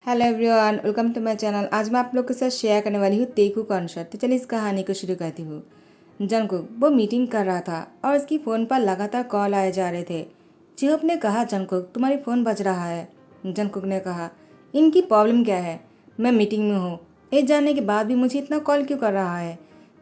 Hello everyone, welcome to my channel. आज मैं आप लोग के साथ शेयर करने वाली हूँ तेकू कॉन्सर्ट। तो चलिए इस कहानी को शुरू करती हूँ। जंगकुक वो मीटिंग कर रहा था और उसकी फ़ोन पर लगातार कॉल आए जा रहे थे। जिहोप ने कहा, जंगकुक तुम्हारी फ़ोन बज रहा है। जंगकुक ने कहा, इनकी प्रॉब्लम क्या है? मैं मीटिंग में हूँ। ये जानने के बाद भी मुझे इतना कॉल क्यों कर रहा है?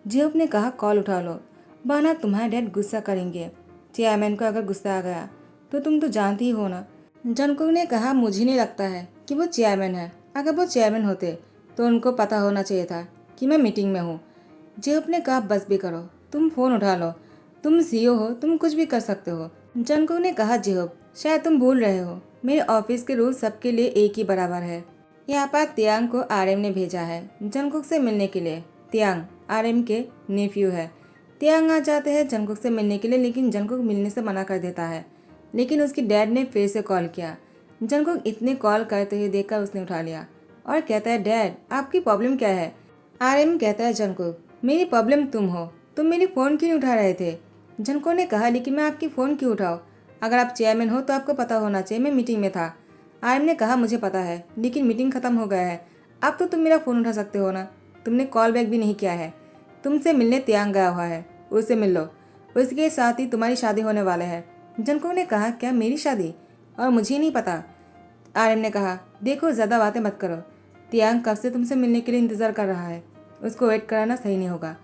जिहोप ने कहा, कॉल उठा लो, वरना तुम्हारे डैड गुस्सा करेंगे। चेयरमैन को अगर गुस्सा आ गया तो तुम तो जानती ही हो ना। जंगकुक ने कहा, मुझे नहीं लगता है कि वो चेयरमैन है। अगर वो चेयरमैन होते तो उनको पता होना चाहिए था कि मैं मीटिंग में हूँ। जेहोप ने कहा, बस भी करो, तुम फ़ोन उठा लो, तुम सीईओ हो, तुम कुछ भी कर सकते हो। जंगकुक ने कहा, जेहोप शायद तुम भूल रहे हो, मेरे ऑफिस के रूल सबके लिए एक ही बराबर है। यहाँ पर तियांग को आरएम ने भेजा है जंगकुक से मिलने के लिए। तियांग आरएम के नेफ्यू है। तियांग आ जाते हैं जंगकुक से मिलने के लिए, लेकिन जंगकुक मिलने से मना कर देता है। लेकिन उसकी डैड ने फिर से कॉल किया। जंगकुक इतने कॉल करते हुए देखकर उसने उठा लिया और कहता है, डैड आपकी प्रॉब्लम क्या है? आरएम कहता है, जंगकुक मेरी प्रॉब्लम तुम हो, तुम मेरी फ़ोन क्यों नहीं उठा रहे थे? जंगकुक ने कहा, लेकिन मैं आपकी फ़ोन क्यों उठाऊँ? अगर आप चेयरमैन हो तो आपको पता होना चाहिए मैं मीटिंग में था। आरएम ने कहा, मुझे पता है, लेकिन मीटिंग खत्म हो गया है, अब तो तुम मेरा फ़ोन उठा सकते हो ना। तुमने कॉल बैक भी नहीं किया है। तुमसे मिलने तियांग गया हुआ है, उससे मिल लो, उसके साथ ही तुम्हारी शादी होने वाले है। जंगकुक ने कहा, क्या मेरी शादी? और मुझे नहीं पता। आरएम ने कहा, देखो ज़्यादा बातें मत करो, तियांग कब से तुमसे मिलने के लिए इंतज़ार कर रहा है, उसको वेट कराना सही नहीं होगा।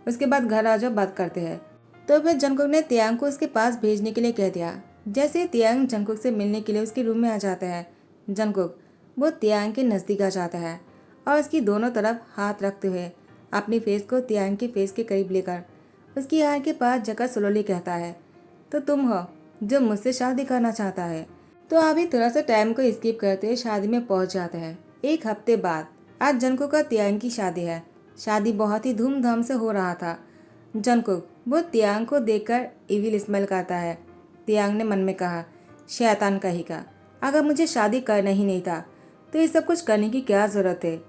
उसके बाद घर आ जाओ, बात करते हैं। तो फिर जंगकुक ने तियांग को उसके पास भेजने के लिए कह दिया। जैसे ही तियांग जंगकुक से मिलने के लिए उसके रूम में आ जाता है, जंगकुक वो तियांग के नज़दीक आ जाता है और उसकी दोनों तरफ हाथ रखते हुए अपनी फेस को तियांग के फेस के करीब लेकर उसकी आंख के पास जगह स्लोली कहता है, तो तुम हो जो मुझसे शादी करना चाहता है। तो अभी थोड़ा सा टाइम को स्किप करते हुए शादी में पहुंच जाते हैं। एक हफ्ते बाद आज जंगकुक का तियांग की शादी है। शादी बहुत ही धूमधाम से हो रहा था। जंगकुक वो तियांग को देखकर इविल स्मेल करता है। तियांग ने मन में कहा, शैतान कहीं का, अगर मुझे शादी करना ही नहीं था तो ये सब कुछ करने की क्या ज़रूरत है?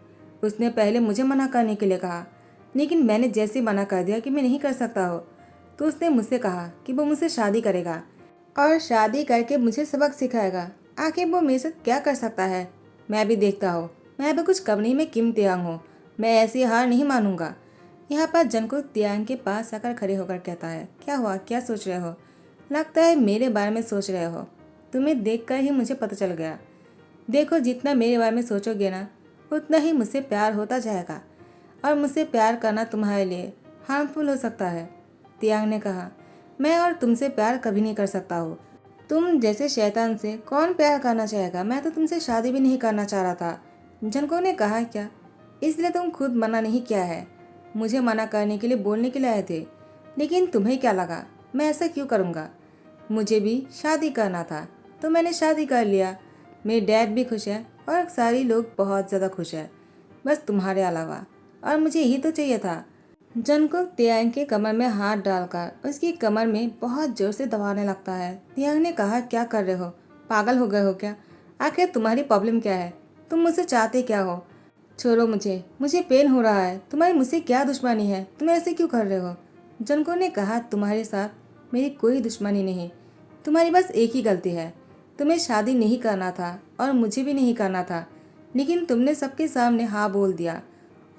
उसने पहले मुझे मना करने के लिए कहा, लेकिन मैंने जैसे मना कर दिया कि मैं नहीं कर सकता हो, तो उसने मुझसे कहा कि वो मुझसे शादी करेगा और शादी करके मुझे सबक सिखाएगा। आखिर वो मेरे साथ क्या कर सकता है? मैं भी देखता हूँ। मैं भी कुछ कम नहीं, मैं किम तियांग हूँ, मैं ऐसी हार नहीं मानूंगा। यहाँ पर जंगकुक तियांग के पास आकर खड़े होकर कहता है, क्या हुआ, क्या सोच रहे हो? लगता है मेरे बारे में सोच रहे हो। तुम्हें देखकर ही मुझे पता चल गया। देखो, जितना मेरे बारे में सोचोगे ना, उतना ही मुझसे प्यार होता जाएगा और मुझसे प्यार करना तुम्हारे लिए हार्मफुल हो सकता है। तियांग ने कहा, मैं और तुमसे प्यार कभी नहीं कर सकता हूँ। तुम जैसे शैतान से कौन प्यार करना चाहेगा? मैं तो तुमसे शादी भी नहीं करना चाह रहा था। जंगकुक ने कहा, क्या इसलिए तुम खुद मना नहीं किया है? मुझे मना करने के लिए बोलने के लिए आए थे, लेकिन तुम्हें क्या लगा मैं ऐसा क्यों करूँगा? मुझे भी शादी करना था तो मैंने शादी कर लिया। मेरे डैड भी खुश है और सारे लोग बहुत ज़्यादा खुश है, बस तुम्हारे अलावा, और मुझे यही तो चाहिए था। जंगकुक तियांग के कमर में हाथ डालकर उसकी कमर में बहुत जोर से दबाने लगता है। तियांग ने कहा, क्या कर रहे हो? पागल हो गए हो क्या? आखिर तुम्हारी प्रॉब्लम क्या है? तुम मुझसे चाहते क्या हो? छोड़ो मुझे, मुझे पेन हो रहा है। तुम्हारी मुझसे क्या दुश्मनी है? तुम ऐसे क्यों कर रहे हो? जंगकुक ने कहा, तुम्हारे साथ मेरी कोई दुश्मनी नहीं, तुम्हारी बस एक ही गलती है। तुम्हें शादी नहीं करना था और मुझे भी नहीं करना था, लेकिन तुमने सबके सामने हाँ बोल दिया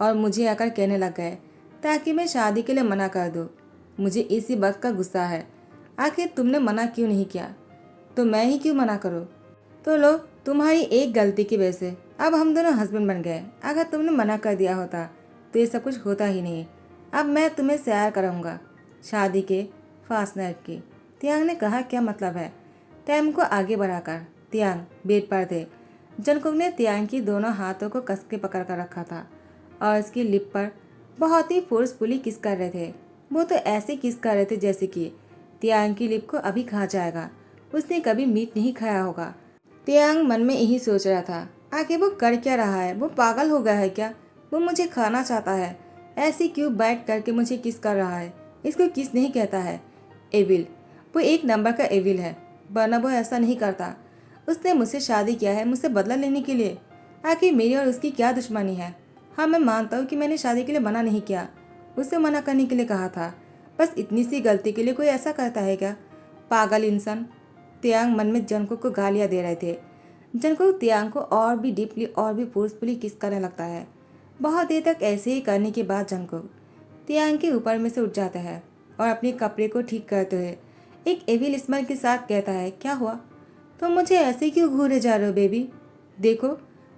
और मुझे आकर कहने लग गए ताकि मैं शादी के लिए मना कर दूँ। मुझे इसी बात का गुस्सा है। आखिर तुमने मना क्यों नहीं किया? तो मैं ही क्यों मना करूँ? तो लो, तुम्हारी एक गलती की वजह से अब हम दोनों हस्बैंड बन गए। अगर तुमने मना कर दिया होता तो ये सब कुछ होता ही नहीं। अब मैं तुम्हें सैर कराऊंगा शादी के फास्ट नाइट की। तियांग ने कहा, क्या मतलब है? टाइम को आगे बढ़ाकर तियांग बेड पर थे। जंगकुक ने तियांग की दोनों हाथों को कस के पकड़ कर रखा था और उसकी लिप पर बहुत ही फोर्सफुली किस कर रहे थे। वो तो ऐसे किस कर रहे थे जैसे कि तियांग की लिप को अभी खा जाएगा। उसने कभी मीट नहीं खाया होगा। तियांग मन में यही सोच रहा था, आखिर वो कर क्या रहा है? वो पागल हो गया है क्या? वो मुझे खाना चाहता है, ऐसे क्यों बैठ करके मुझे किस कर रहा है? इसको किस नहीं कहता है? एविल। वो एक नंबर का एविल है, वरना वो ऐसा नहीं करता। उसने मुझसे शादी किया है मुझसे बदला लेने के लिए। आखिर मेरी और उसकी क्या दुश्मनी है? हाँ, मैं मानता हूँ कि मैंने शादी के लिए मना नहीं किया, उससे मना करने के लिए कहा था। बस इतनी सी गलती के लिए कोई ऐसा करता है क्या? पागल इंसान। तियांग मन में जंगकुक को गालियाँ दे रहे थे। जंगकुक तियांग को और भी डीपली और भी फोर्सफुली किस करने लगता है। बहुत देर तक ऐसे ही करने के बाद जंगकुक तियांग के ऊपर में से उठ जाता है और अपने कपड़े को ठीक करते हुए एक एविल स्माइल के साथ कहता है, क्या हुआ? तुम मुझे ऐसे क्यों घूरे जा रहे हो बेबी? देखो,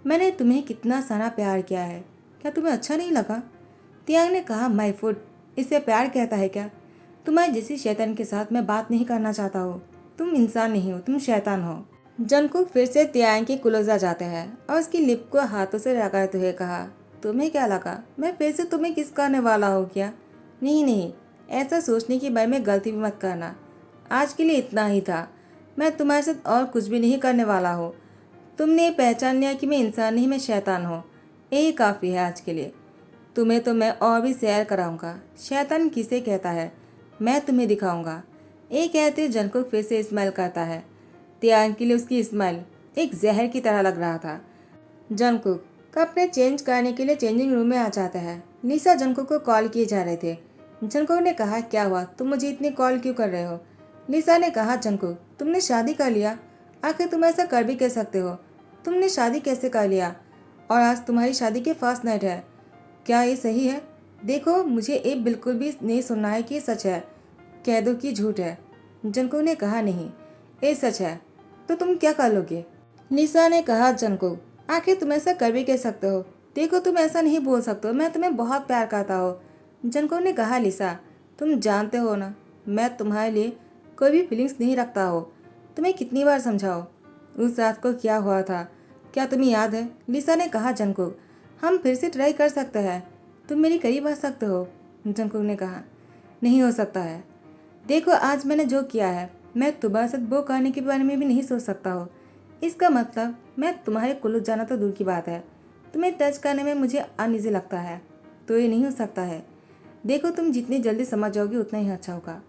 मैंने तुम्हें कितना सारा प्यार किया है, क्या तुम्हें अच्छा नहीं लगा? तियांग ने कहा, माय फुट, इसे प्यार कहता है क्या? तुम्हारे जैसी शैतान के साथ मैं बात नहीं करना चाहता हूँ। तुम इंसान नहीं हो, तुम शैतान हो। जंगकुक फिर से तियांग के क्लोज आ जाते हैं और उसकी लिप को हाथों से रगड़ते हुए कहा, तुम्हें क्या लगा मैं फिर से तुम्हें किस करने वाला हूँ क्या? नहीं नहीं, ऐसा सोचने के बारे में गलती भी मत करना। आज के लिए इतना ही था। मैं तुम्हारे साथ और कुछ भी नहीं करने वाला हूँ। तुमने पहचान लिया कि मैं इंसान नहीं, मैं शैतान हूँ। यही काफ़ी है आज के लिए। तुम्हें तो मैं और भी सैर कराऊंगा। शैतान किसे कहता है, मैं तुम्हें दिखाऊंगा। ये कहते जंगकुक फिर से स्माइल करता है। तियांग के लिए उसकी स्माइल एक जहर की तरह लग रहा था। जंगकुक कपड़े चेंज करने के लिए चेंजिंग रूम में आ जाता है। लिसा जंगकुक को कॉल किए जा रहे थे। जंगकुक ने कहा, क्या हुआ, तुम मुझे इतनी कॉल क्यों कर रहे हो? लिसा ने कहा, जंगकुक तुमने शादी कर लिया? आखिर तुम ऐसा कर भी कह सकते हो? तुमने शादी कैसे कर लिया? और आज तुम्हारी शादी की फर्स्ट नाइट है। क्या ये सही है? देखो, मुझे ये बिल्कुल भी नहीं सुनना है कि ये सच है। कह दो कि झूठ है। जंगकुक ने कहा, नहीं, ये सच है। तो तुम क्या कर लोगे? लिसा ने कहा, जंगकुक आखिर तुम ऐसा कर भी कह सकते हो? देखो, तुम ऐसा नहीं बोल सकते हो, मैं तुम्हें बहुत प्यार करता हूँ। जंगकुक ने कहा, लिसा तुम जानते हो ना, मैं तुम्हारे लिए कोई भी फीलिंग्स नहीं रखता हो। तुम्हें कितनी बार समझाओ उस रात को क्या हुआ था, क्या तुम्हें याद है? लिसा ने कहा, जंगकुक हम फिर से ट्राई कर सकते हैं, तुम मेरी करीब आ सकते हो। जंगकुक ने कहा, नहीं हो सकता है। देखो, आज मैंने जो किया है, मैं तुम्हारे साथ वो करने के बारे में भी नहीं सोच सकता हूँ। इसका मतलब मैं तुम्हारे क्लोज जाना तो दूर की बात है, तुम्हें टच करने में मुझे अनईजी लगता है। तो ये नहीं हो सकता है। देखो, तुम जितनी जल्दी समझ जाओगे उतना ही अच्छा होगा।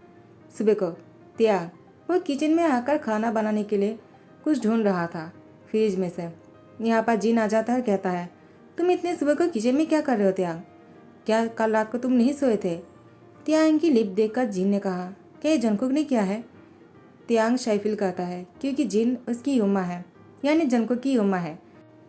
सुबह को त्याग वो किचन में आकर खाना बनाने के लिए कुछ ढूंढ रहा था फ्रिज में से। यहाँ पर जीन आ जाता है और कहता है, तुम इतने सुबह को किचन में क्या कर रहे हो त्याग? क्या कल रात को तुम नहीं सोए थे? त्याग की लिप देखकर जीन ने कहा, क्या ये जंगकुक ने किया है? त्याग शाय फील करता है क्योंकि जिन उसकी युम्मा है, यानी जंगकुक की युम्मा है।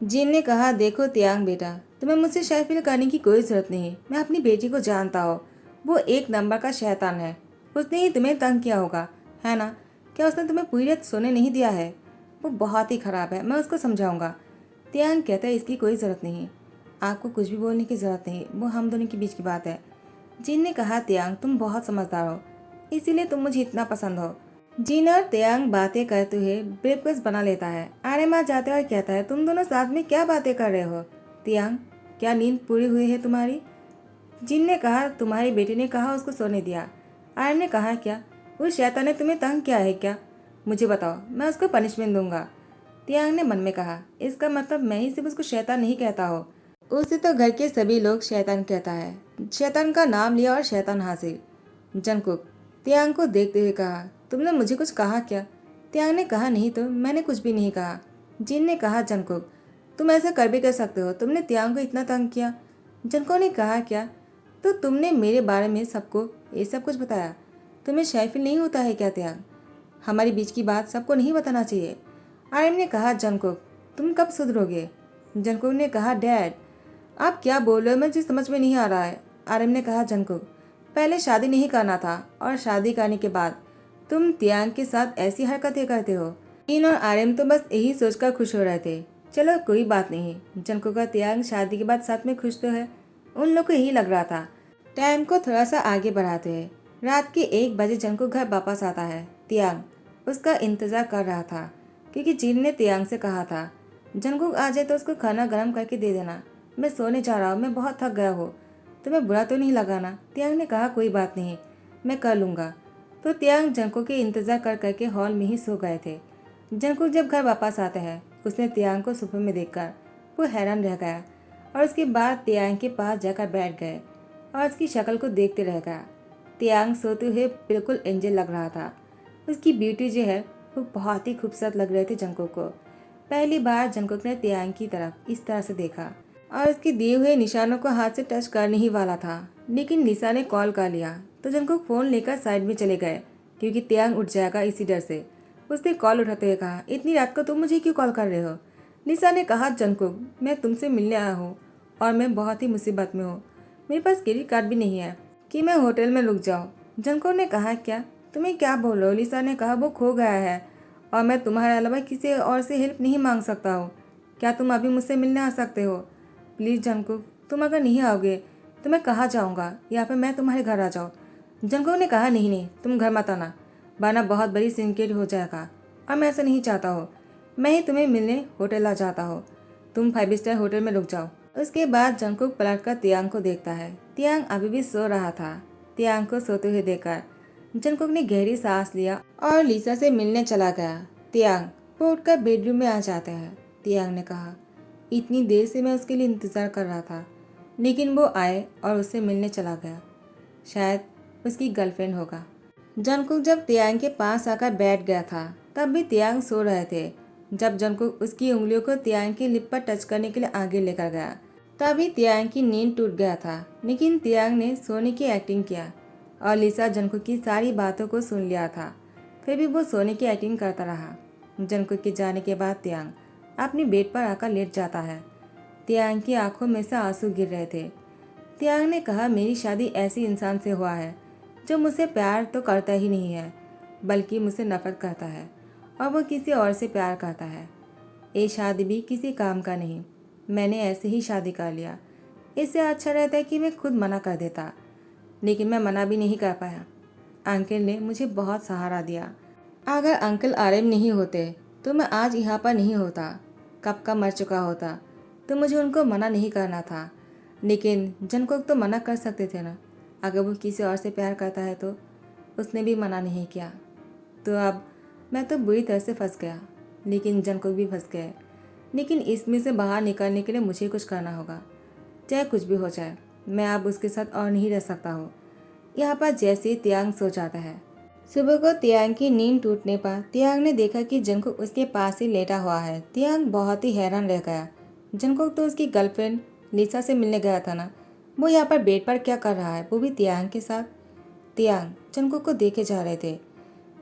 जिन ने कहा, देखो त्याग बेटा, तुम्हें मुझसे शाय फील करने की कोई जरूरत नहीं। मैं अपनी बेटी को जानता हूँ, वो एक नंबर का शैतान है। उसने ही तुम्हें तंग किया होगा, है ना? क्या उसने तुम्हें पूरी रात सोने नहीं दिया है? वो बहुत ही खराब है, मैं उसको समझाऊंगा। त्याग कहता है, इसकी कोई ज़रूरत नहीं, आपको कुछ भी बोलने की ज़रूरत नहीं, वो हम दोनों के बीच की बात है। जिन ने कहा, त्याग तुम बहुत समझदार हो, इसीलिए तुम मुझे इतना पसंद हो। जीन और त्याग बातें करते हुए ब्रेकफास्ट बना लेता है। आर्यन आ जाता है और कहता है, तुम दोनों साथ में क्या बातें कर रहे हो? त्याग, क्या नींद पूरी हुई है तुम्हारी? जिन ने कहा, तुम्हारी बेटी ने कहा उसको सोने दिया। आर्यन ने कहा, क्या उस शैतान ने तुम्हें तंग किया है क्या? मुझे बताओ, मैं उसको पनिशमेंट दूंगा। त्याग ने मन में कहा, इसका मतलब मैं ही सिर्फ उसको शैतान नहीं कहता हूँ, उसे तो घर के सभी लोग शैतान कहता है। शैतान का नाम लिया और शैतान हासिल। जंगकुक त्याग को देखते हुए कहा, तुमने मुझे कुछ कहा क्या? त्याग ने कहा, नहीं तो मैंने कुछ भी नहीं कहा। जिन ने कहा, जंगकुक तुम ऐसा कर भी कर सकते हो, तुमने त्याग को इतना तंग किया। जंगकुक ने कहा, क्या तो तुमने मेरे बारे में सबको ये सब कुछ बताया? तुम्हें शायफिल नहीं होता है क्या त्याग? हमारे बीच की बात सबको नहीं बताना चाहिए। आर्यन ने कहा, जंगकुक तुम कब सुधरोगे? जंगकुक ने कहा, डैड आप क्या बोल रहे हो, मुझे समझ में नहीं आ रहा है। आर्यन ने कहा, जंगकुक पहले शादी नहीं करना था और शादी करने के बाद तुम त्याग के साथ ऐसी हरकतें करते हो। इन और आर्यन तो बस यही सोचकर खुश हो रहे थे। चलो कोई बात नहीं, जंगकुक का त्याग शादी के बाद साथ में खुश तो है। उन लोग को यही लग रहा था। टाइम को थोड़ा सा आगे बढ़ाते हैं। रात के 1 बजे जंगकुक घर वापस आता है। त्याग उसका इंतजार कर रहा था क्योंकि जिन ने त्याग से कहा था, जंगकुक आ जाए तो उसको खाना गर्म करके दे देना, मैं सोने जा रहा हूँ, मैं बहुत थक गया हूँ, तुम्हें बुरा तो नहीं लगा ना? त्याग ने कहा, कोई बात नहीं, मैं कर लूँगा। तो त्याग जंगकुक के इंतजार कर करके हॉल में ही सो गए थे। जंगकुक जब घर वापस आता है, उसने त्याग को सोफे में देखकर वो हैरान रह गया और उसके बाद त्याग के पास जाकर बैठ गए और उसकी शक्ल को देखते रह गया। त्याग सोते हुए बिल्कुल एंजल लग रहा था। उसकी ब्यूटी जो है वो बहुत ही खूबसूरत लग रहे थे जंगकुक को। पहली बार जंगकुक ने त्याग की तरफ इस तरह से देखा और उसके दिए हुए निशानों को हाथ से टच करने ही वाला था, लेकिन निशा ने कॉल कर लिया तो जंगकुक फ़ोन लेकर साइड में चले गए क्योंकि त्याग उठ जाएगा इसी डर से। उसने कॉल उठाते हुए कहा, इतनी रात को तुम मुझे क्यों कॉल कर रहे हो? लिसा ने कहा, जंगकुक, मैं तुमसे मिलने आया हूँ और मैं बहुत ही मुसीबत में हूँ। मेरे पास क्रेडिट कार्ड भी नहीं है कि मैं होटल में रुक जाऊँ। जंगकुक ने कहा, क्या तुम्हें क्या बोल रहे हो? लिसा ने कहा, वो खो गया है और मैं तुम्हारे अलावा किसी और से हेल्प नहीं मांग सकता हूँ। क्या तुम अभी मुझसे मिलने आ सकते हो? प्लीज़ जंगकुक, तुम अगर नहीं आओगे तो मैं कहाँ जाऊँगा, या फिर मैं तुम्हारे घर आ जाऊँ? जंगकुक ने कहा, नहीं नहीं, तुम घर मत आना, वरना बहुत बड़ी सिंकेट हो जाएगा और मैं ऐसा नहीं चाहता हूँ। मैं ही तुम्हें मिलने होटल आ जाता हूँ। तुम 5 स्टार होटल में रुक जाओ। उसके बाद जंगकुक पलट कर तियांग को देखता है। तियांग अभी भी सो रहा था। तियांग को सोते हुए देखकर जंगकुक ने गहरी सांस लिया और लिसा से मिलने चला गया। तियांग, वो उठकर बेडरूम में आ जाते हैं। तियांग ने कहा, इतनी देर से मैं उसके लिए इंतज़ार कर रहा था, लेकिन वो आए और उससे मिलने चला गया। शायद उसकी गर्लफ्रेंड होगा। जंगकुक जब तियांग के पास आकर बैठ गया था, तब भी तियांग सो रहे थे। जब जंगकुक उसकी उंगलियों को तियांग की लिप पर टच करने के लिए आगे लेकर गया, तभी तियांग की नींद टूट गया था। लेकिन तियांग ने सोने की एक्टिंग किया और लिसा जंगकुक की सारी बातों को सुन लिया था। फिर भी वो सोने की एक्टिंग करता रहा। जंगकुक के जाने के बाद तियांग अपनी बेड पर आकर लेट जाता है। तियांग की आंखों में से आंसू गिर रहे थे। तियांग ने कहा, मेरी शादी ऐसे इंसान से हुआ है जो मुझसे प्यार तो करता ही नहीं है, बल्कि मुझसे नफरत करता है और वो किसी और से प्यार करता है। ये शादी भी किसी काम का नहीं। मैंने ऐसे ही शादी कर लिया। इससे अच्छा रहता है कि मैं खुद मना कर देता, लेकिन मैं मना भी नहीं कर पाया। अंकल ने मुझे बहुत सहारा दिया। अगर अंकल आर्यन नहीं होते तो मैं आज यहाँ पर नहीं होता, कब का मर चुका होता। तो मुझे उनको मना नहीं करना था, लेकिन जंगकुक तो मना कर सकते थे ना। अगर वो किसी और से प्यार करता है तो उसने भी मना नहीं किया। तो अब मैं तो बुरी तरह से फंस गया, लेकिन जंगकुक भी फंस गए। लेकिन इसमें से बाहर निकलने के लिए मुझे कुछ करना होगा, चाहे कुछ भी हो जाए। मैं अब उसके साथ और नहीं रह सकता हूँ। यहाँ पर जैसे ही तियांग सो जाता है, सुबह को तियांग की नींद टूटने पर तियांग ने देखा कि जंगकुक उसके पास ही लेटा हुआ है। तियांग बहुत ही हैरान रह गया। जंगकुक तो उसकी गर्लफ्रेंड लिसा से मिलने गया था ना, वो यहाँ पर बेड पर क्या कर रहा है, वो भी तियांग के साथ। तियांग जंगकुक को देखे जा रहे थे।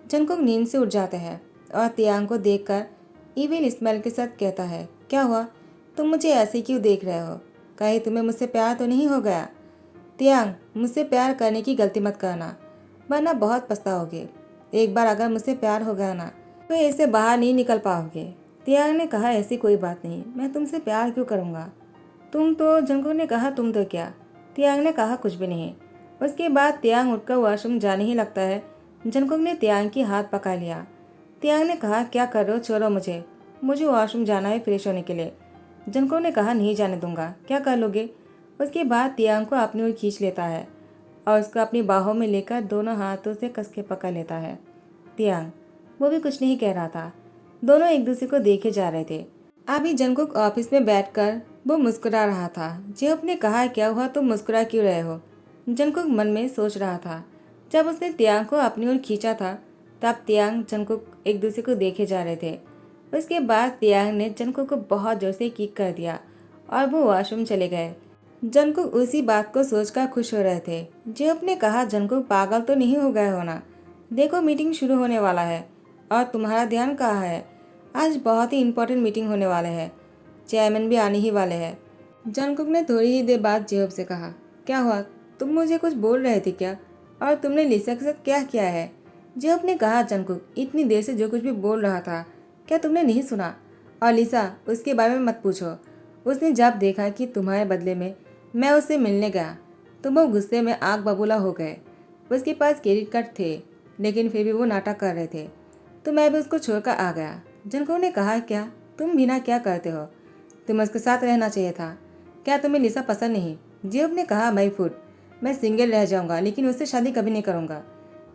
जंगकुक नींद से उठ जाता है और तियांग को देखकर इविल स्माइल के साथ कहता है, क्या हुआ, तुम मुझे ऐसे क्यों देख रहे हो? कहीं तुम्हें मुझसे प्यार तो नहीं हो गया? तियांग, मुझसे प्यार करने की गलती मत करना, वरना बहुत पछताओगे। एक बार अगर मुझसे प्यार हो गया ना, तो इससे बाहर नहीं निकल पाओगे। तियांग ने कहा, ऐसी कोई बात नहीं, मैं तुमसे प्यार क्यों करूँगा? तुम तो, जंगकुक ने कहा, तुम तो क्या? तियांग ने कहा, कुछ भी नहीं। उसके बाद तियांग उठकर वॉशरूम जाने ही लगता है। जंगकुक ने तियांग की हाथ पकड़ लिया। तियांग ने कहा, क्या कर रहे हो, छोड़ो मुझे, मुझे वॉशरूम जाना है फ्रेश होने के लिए। जंगकुक ने कहा, नहीं जाने दूंगा, क्या कर लोगे? उसके बाद तियांग को अपनी ओर खींच लेता है और उसको अपनी बाहों में लेकर दोनों हाथों से कस के पकड़ लेता है। तियांग, वो भी कुछ नहीं कह रहा था। दोनों एक दूसरे को देखे जा रहे थे। अभी जंगकुक ऑफिस में बैठकर वो मुस्कुरा रहा था। जेहोप ने कहा, क्या हुआ, तुम मुस्कुरा क्यों रहे हो? जंगकुक मन में सोच रहा था। जब उसने तियांग को अपनी ओर खींचा था, तब तियांग जंगकुक एक दूसरे को देखे जा रहे थे। उसके बाद तियांग ने जंगकुक को बहुत जोर से किक कर दिया और वो वॉशरूम चले गए। जंगकुक उसी बात को सोचकर खुश हो रहे थे। जेहोप ने कहा, जंगकुक, पागल तो नहीं हो गए हो ना? देखो, मीटिंग शुरू होने वाला है और तुम्हारा ध्यान कहाँ है? आज बहुत ही इम्पोर्टेंट मीटिंग होने वाले है, चेयरमैन भी आने ही वाले हैं। जंगकुक ने थोड़ी ही देर बाद जेहोप से कहा, क्या हुआ, तुम मुझे कुछ बोल रहे थे क्या? और तुमने लिसा के साथ क्या किया है? जेहोप ने कहा, जंगकुक, इतनी देर से जो कुछ भी बोल रहा था, क्या तुमने नहीं सुना? और लिसा, उसके बारे में मत पूछो। उसने जब देखा कि तुम्हारे बदले में मैं उससे मिलने गया तो वो गुस्से में आग बबूला हो गए। उसके पास क्रेडिट कार्ड थे, लेकिन फिर भी वो नाटक कर रहे थे, तो मैं भी उसको छोड़कर आ गया। जंगकुक ने कहा, क्या तुम बिना क्या करते हो? तुम्हें उसके साथ रहना चाहिए था। क्या तुम्हें लिसा पसंद नहीं? जेब ने कहा, माई फूड, मैं सिंगल रह जाऊंगा, लेकिन उससे शादी कभी नहीं करूंगा।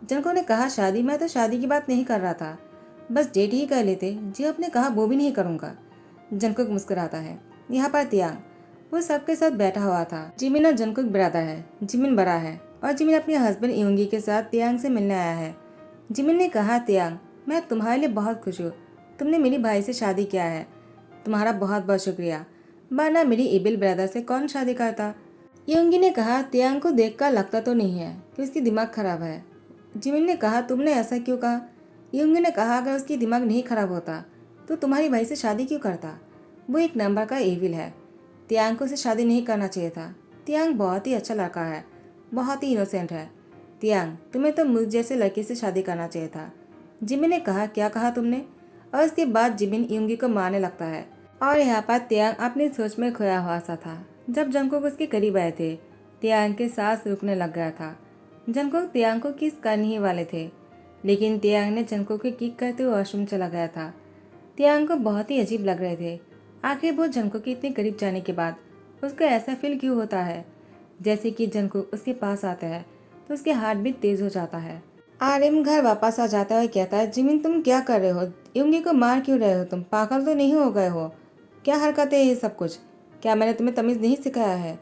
जंगकुक ने कहा, शादी? मैं तो शादी की बात नहीं कर रहा था, बस डेट ही कर लेते। जेब ने कहा, वो भी नहीं करूंगा। जंगकुक मुस्कुराता है। यहाँ पर तियांग, वो सबके साथ बैठा हुआ था। जिमिन और जंगकुक ब्रदर है। जिमिन बड़ा है और जिमिन अपने हस्बैंड योंगी के साथ तियांग से मिलने आया है। जिमिन ने कहा, तियांग, मैं तुम्हारे लिए बहुत खुश हूँ। तुमने मेरी भाई से शादी किया है, तुम्हारा बहुत बहुत शुक्रिया, वरना मेरी इबिल ब्रदर से कौन शादी करता? योंगी ने कहा, तियांग को देखकर लगता तो नहीं है कि उसकी दिमाग खराब है। जिमिन ने कहा, तुमने ऐसा क्यों कहा? योंगी ने कहा, अगर उसकी दिमाग नहीं खराब होता तो तुम्हारी भाई से शादी क्यों करता? वो एक नंबर का एविल है। तियांग को उसे शादी नहीं करना चाहिए था। तियांग बहुत ही अच्छा लड़का है, बहुत ही इनोसेंट है। तियांग, तुम्हें तो मुझ जैसे लड़के से शादी करना चाहिए था। जिमिन ने कहा, क्या कहा तुमने? और इसके बाद जिमिन युंगी को मारने लगता है और यहाँ पर तियांग अपनी सोच में खोया हुआ सा था। जब जंगकुक उसके करीब आए थे, तियांग के सांस रुकने लग गया था। जंगकुक तियांग को किस करने ही वाले थे, लेकिन तियांग ने जंगकुक को किक करते हुए वॉशरूम चला गया था। तियांग को बहुत ही अजीब लग रहे थे। आखिर वो जंगकुक के इतने करीब जाने के बाद उसको ऐसा फील क्यों होता है जैसे कि जंगकुक उसके पास आता है तो उसके हार्ट बीट तेज हो जाता है। आर्यन घर वापस आ जाता है और कहता है, जिमिन तुम क्या कर रहे हो? युंगी को मार क्यों रहे हो? तुम पागल तो नहीं हो गए हो? क्या हरकतें है ये सब कुछ? क्या मैंने तुम्हें तमीज़ नहीं सिखाया है?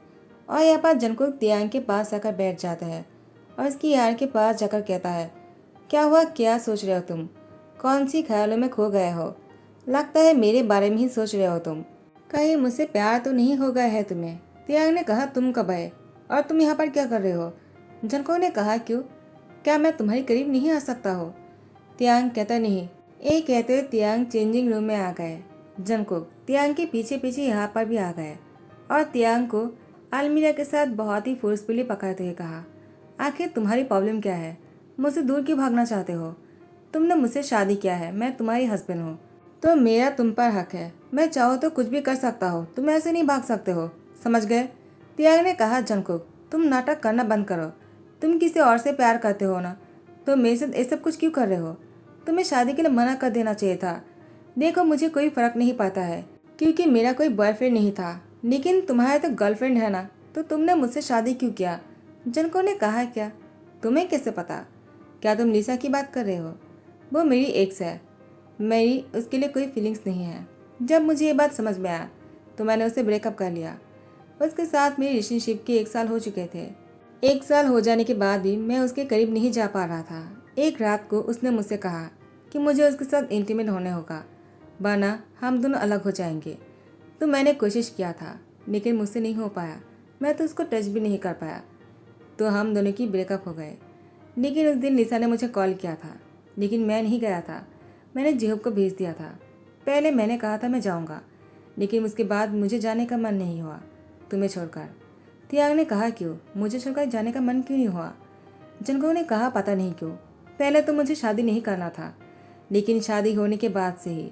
और यहाँ पर जंगकुक तियांग के पास जाकर बैठ जाता है और उसकी यार के पास जाकर कहता है, क्या हुआ? क्या सोच रहे हो तुम? कौन सी ख्यालों में खो गए हो? लगता है मेरे बारे में ही सोच रहे हो तुम। कहीं मुझसे प्यार तो नहीं हो गया है तुम्हें? तियांग ने कहा, तुम कब आए और तुम यहाँ पर क्या कर रहे हो? जंगकुक ने कहा, क्यों? क्या मैं तुम्हारे करीब नहीं आ सकता हो? तियांग कहता, नहीं। ये कहते हुए तियांग चेंजिंग रूम में आ गए। जंगकुक तियांग के पीछे पीछे यहाँ पर भी आ गए और तियांग को अलमीरा के साथ बहुत ही फोर्सफुली पकड़ते हुए कहा, आखिर तुम्हारी प्रॉब्लम क्या है? मुझसे दूर क्यों भागना चाहते हो? तुमने मुझसे शादी किया है, मैं तुम्हारी हस्बैंड हूँ, तो मेरा तुम पर हक है। मैं चाहो तो कुछ भी कर सकता हो, तुम ऐसे नहीं भाग सकते हो, समझ गए? तियांग ने कहा, जंगकुक तुम नाटक करना बंद करो। तुम किसी और से प्यार करते हो ना, तो मेरे साथ ये सब कुछ क्यों कर रहे हो? तुम्हें शादी के लिए मना कर देना चाहिए था। देखो मुझे कोई फ़र्क नहीं पड़ता है क्योंकि मेरा कोई बॉयफ्रेंड नहीं था, लेकिन तुम्हारा तो गर्लफ्रेंड है ना, तो तुमने मुझसे शादी क्यों किया? जंको ने कहा, क्या तुम्हें कैसे पता? क्या तुम लिसा की बात कर रहे हो? वो मेरी एक्स है, मेरी उसके लिए कोई फीलिंग्स नहीं है। जब मुझे ये बात समझ में आया तो मैंने उससे ब्रेकअप कर लिया। उसके साथ मेरी रिलेशनशिप के 1 साल हो चुके थे। 1 साल हो जाने के बाद भी मैं उसके करीब नहीं जा पा रहा था। एक रात को उसने मुझसे कहा कि मुझे उसके साथ इंटीमेट होने होगा, वरना हम दोनों अलग हो जाएंगे। तो मैंने कोशिश किया था, लेकिन मुझसे नहीं हो पाया। मैं तो उसको टच भी नहीं कर पाया, तो हम दोनों की ब्रेकअप हो गए। लेकिन उस दिन लिसा ने मुझे कॉल किया था, लेकिन मैं नहीं गया था। मैंने जिहोब को भेज दिया था। पहले मैंने कहा था मैं जाऊंगा, लेकिन उसके बाद मुझे जाने का मन नहीं हुआ तुम्हें छोड़कर। तियांग ने कहा, क्यों? मुझे छोड़कर जाने का मन क्यों नहीं हुआ? जंगकुक ने कहा, पता नहीं क्यों। पहले तो मुझे शादी नहीं करना था, लेकिन शादी होने के बाद से ही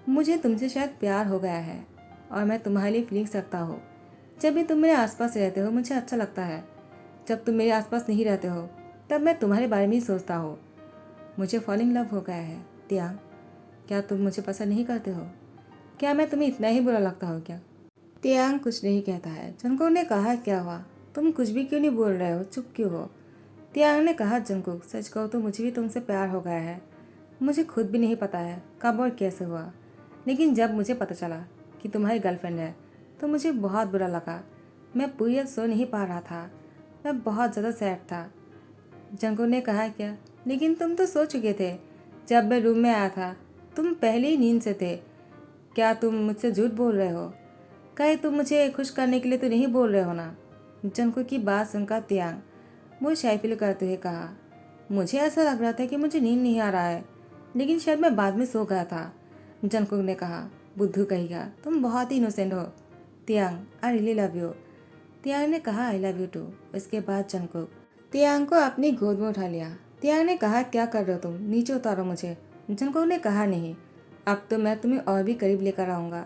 मुझे तुमसे शायद प्यार हो गया है और मैं तुम्हारे लिए फीलिंग्स रखता हूँ। जब भी तुम मेरे आसपास रहते हो मुझे अच्छा लगता है। जब तुम मेरे आसपास नहीं रहते हो तब मैं तुम्हारे बारे में ही सोचता हूँ। मुझे फॉलिंग लव हो गया है। तियांग, क्या तुम मुझे पसंद नहीं करते हो? क्या मैं तुम्हें इतना ही बुरा लगता हूँ क्या? तियांग कुछ नहीं कहता है। जंगकुक ने कहा, क्या हुआ? तुम कुछ भी क्यों नहीं बोल रहे हो? चुप क्यों हो? तियांग ने कहा, जंगकुक सच कहो तो मुझे भी तुमसे प्यार हो गया है। मुझे खुद भी नहीं पता है कब और कैसे हुआ, लेकिन जब मुझे पता चला कि तुम्हारी गर्लफ्रेंड है तो मुझे बहुत बुरा लगा। मैं पूरी रात सो नहीं पा रहा था, मैं बहुत ज़्यादा सैड था। जंगकुक ने कहा, क्या? लेकिन तुम तो सो चुके थे जब मैं रूम में आया था। तुम पहले ही नींद से थे। क्या तुम मुझसे झूठ बोल रहे हो? कहीं तुम मुझे खुश करने के लिए तो नहीं बोल रहे हो ना? जंगकुक की बात सुनकर तियांग वो शाय फील करते हुए कहा, मुझे ऐसा लग रहा था कि मुझे नींद नहीं आ रहा है, लेकिन शायद मैं बाद में सो गया था। जंगकुक ने कहा, बुद्धू कहेगा, तुम बहुत ही इनोसेंट हो। तियांग, आई रियली लव यू। तियांग ने कहा, आई लव यू टू। इसके बाद जंगकुक तियांग को अपनी गोद में उठा लिया। तियांग ने कहा, क्या कर रहे हो तुम? नीचे उतारो मुझे। जंगकुक ने कहा, नहीं, अब तो मैं तुम्हें और भी करीब लेकर आऊँगा।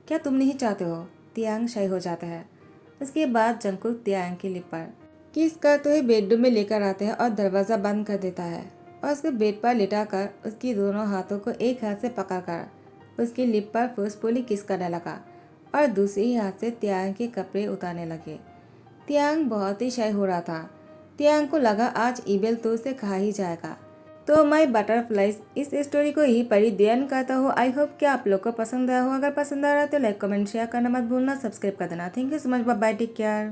क्या तुम नहीं चाहते हो? तियांग शाय हो जाता है। उसके बाद जंगकुक तियांग की लिप पर किस करते हुए बेडरूम में लेकर आते हैं और दरवाज़ा बंद कर देता है और उसके बेड पर लिटाकर उसकी दोनों हाथों को एक हाथ से पकड़कर उसकी लिप पर फोर्सफुली किस करने लगा और दूसरे ही हाथ से तियांग के कपड़े उतारने लगे। तियांग बहुत ही शाय हो रहा था। तियांग को लगा आज ईबेल तो उसे खा ही जाएगा। तो माय बटरफ्लाइज, इस स्टोरी को यही पढ़ी ध्यान करता हूँ। आई होप कि आप लोग को पसंद आया हो। अगर पसंद आ रहा है तो लाइक कमेंट शेयर करना मत भूलना, सब्सक्राइब कर देना। Thank you so much, bye bye, take care.